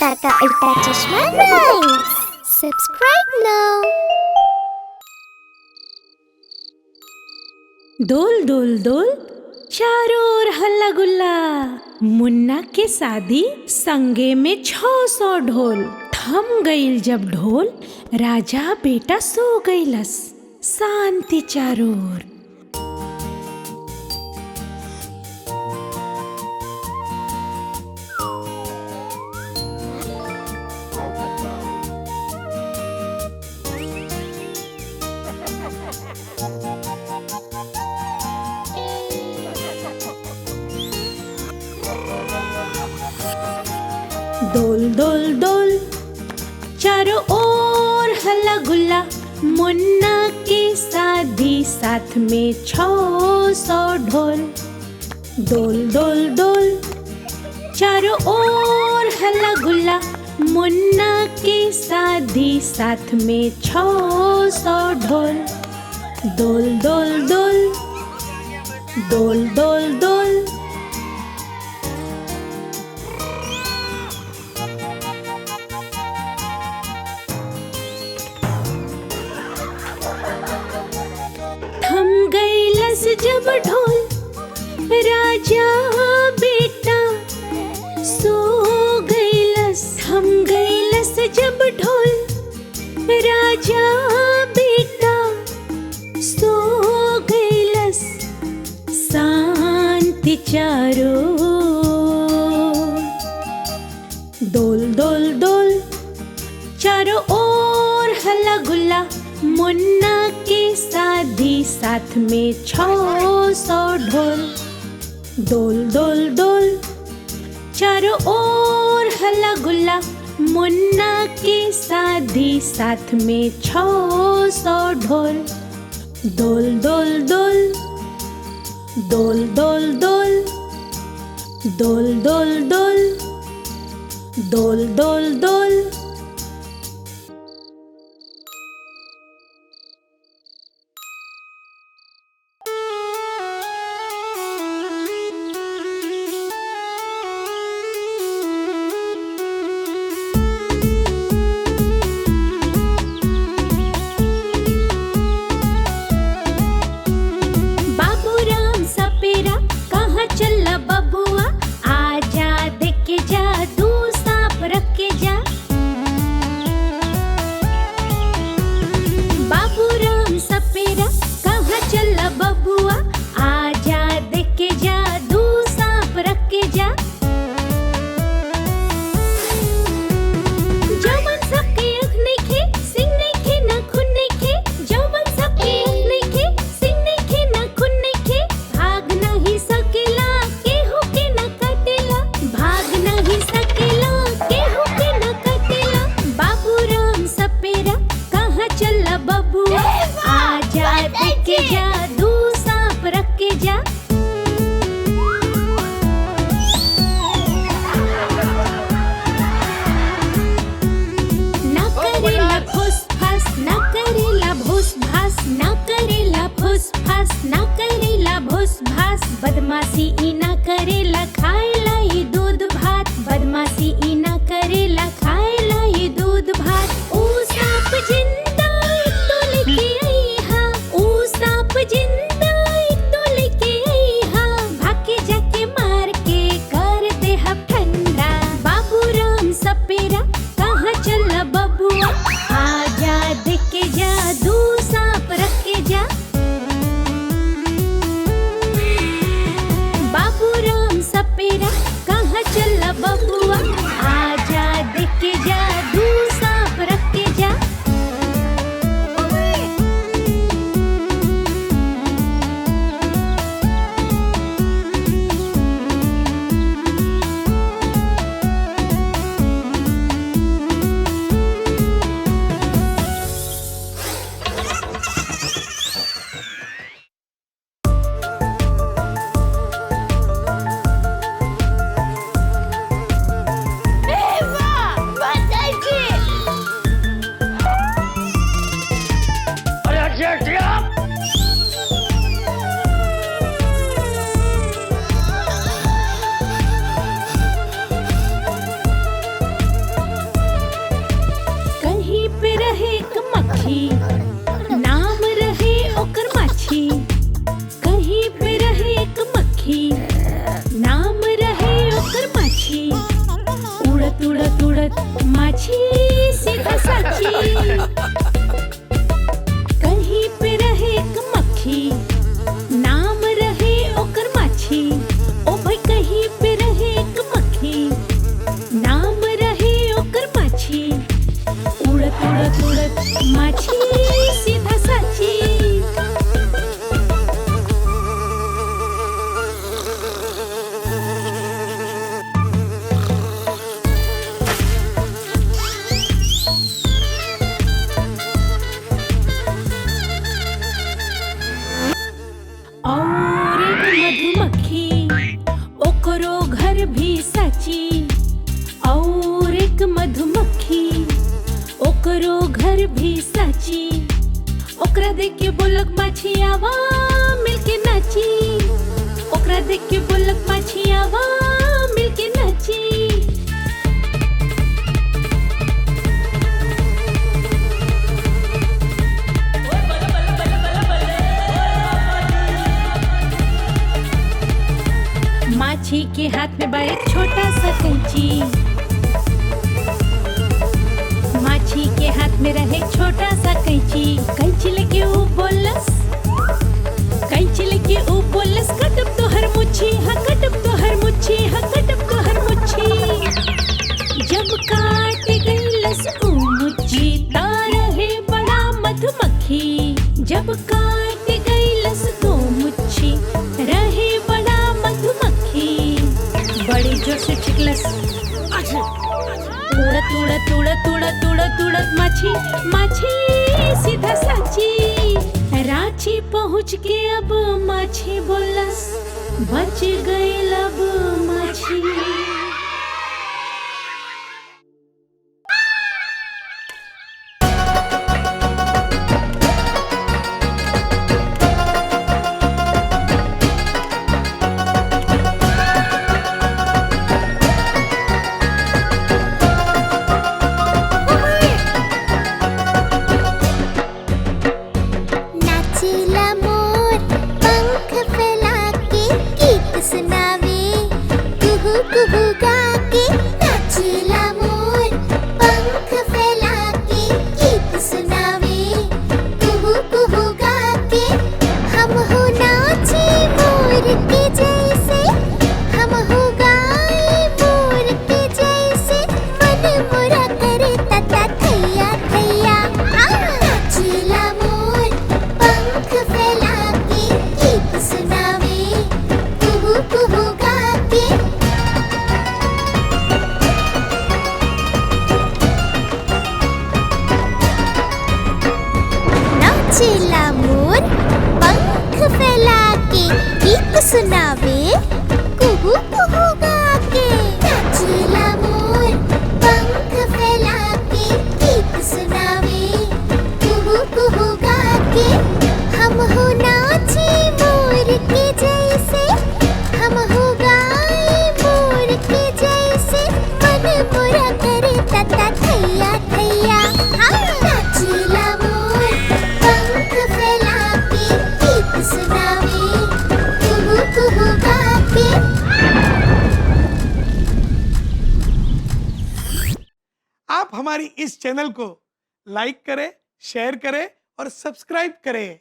अवतार का उल्टा चश्मा राइम्स। सब्सक्राइब नाउ। डोल डोल डोल चारों ओर हल्ला गुल्ला, मुन्ना के शादी संगे में 600 ढोल। थम गईल जब ढोल, राजा बेटा सो गईलस, शांति चारों ओर। डोल डोल डोल चारों ओर हल्ला गुल्ला, मुन्ना की शादी साथ में 600 ढोल। डोल डोल डोल चारों ओर हल्ला गुल्ला, मुन्ना की शादी साथ में 600 ढोल। डोल डोल डोल डोल डोल डोल थम गईलस जब ढोल, राजा बेटा सो गईलस। थम गईलस जब ढोल, राजा बेटा सो गईलस, शांति चारों ओर। डोल डोल डोल चारों ओर हल्ला गुल्ला, मुन्ना की शादी साथ में 600 ढोल। डोल डोल डोल चारों ओर हल्ला गुल्ला, मुन्ना की शादी साथ में 600 ढोल। डोल डोल डोल डोल डोल डोल डोल डोल डोल डोल डोल डोल। बदमाशी इना करेला खाएला ई दूध भात, बदमाशी इना करेला खाएला ई दूध भात। ऊ सांप जिंदा एक तो लेके आई हा, ऊ सांप जिंदा एक तो लेके आई हा, भागे जाके मार के कर दे हम ठंडा। बाबू राम सपेरा कहाँ चला बबुआ, आजा देख के जा दू सांप रख के जा। बाबू राम सपेरा घर भी साची और एक मधुमक्खी ओकरो घर भी साची ओकरा देख के बोलक माछी आवा मिलके नाची ओकरा देख के बोलक माछी आवा मिलके नाची माछी के हाथ में बा एक छोटा सा कैंची माछी के हाथ में रहे छोटा सा कैंची कैंची लेके ऊ बोलस कैंची लेके ऊ बोलस कटब तो हर मुच्छी हाँ कटब तो हर मुच्छी हाँ कटब तो हर मुच्छी जब काट गईलस ऊ मुच्छी ता रहे बड़ा मधुमक्खी जब काट गईलस तो मुच्छी रहे बड़ा मधुमक्खी बड़ी जोर से चिकलस उड़त उड़त उड़त उड़त उड़त उड़त माछी माछी सीधा साची रांची पहुँच के अब माछी बोलस बच गई अब माछी नाचेला मोर पंख फैला के गीत सुनावे कुहू कुहू गा के नाचेला मोर पंख फैला के गीत सुनावे कुहू कुहू गा के हम हो नाचे मोर के जैसे हम हो गाए मोर के जैसे मन मोरा करे तता थैया थैया नाचेला मोर पंख फैला के गीत सुनावे कुहू कुहू गा के नाचेला मोर पंख फैला के गीत सुनावे कुहू कुहू गा के नाचेला मोर पंख फैला के गीत सुनावे कुहू कुहू गा के हम हो नाचे मोर के जैसे हम हो गाए मोर के जैसे मन मोरा करे तता थैया थैया नाचेला मोर पंख फैला के गीत सुनावे कुहू कुहू गा के आप हमारी इस चैनल को लाइक करें, शेयर करें और सब्सक्राइब करें।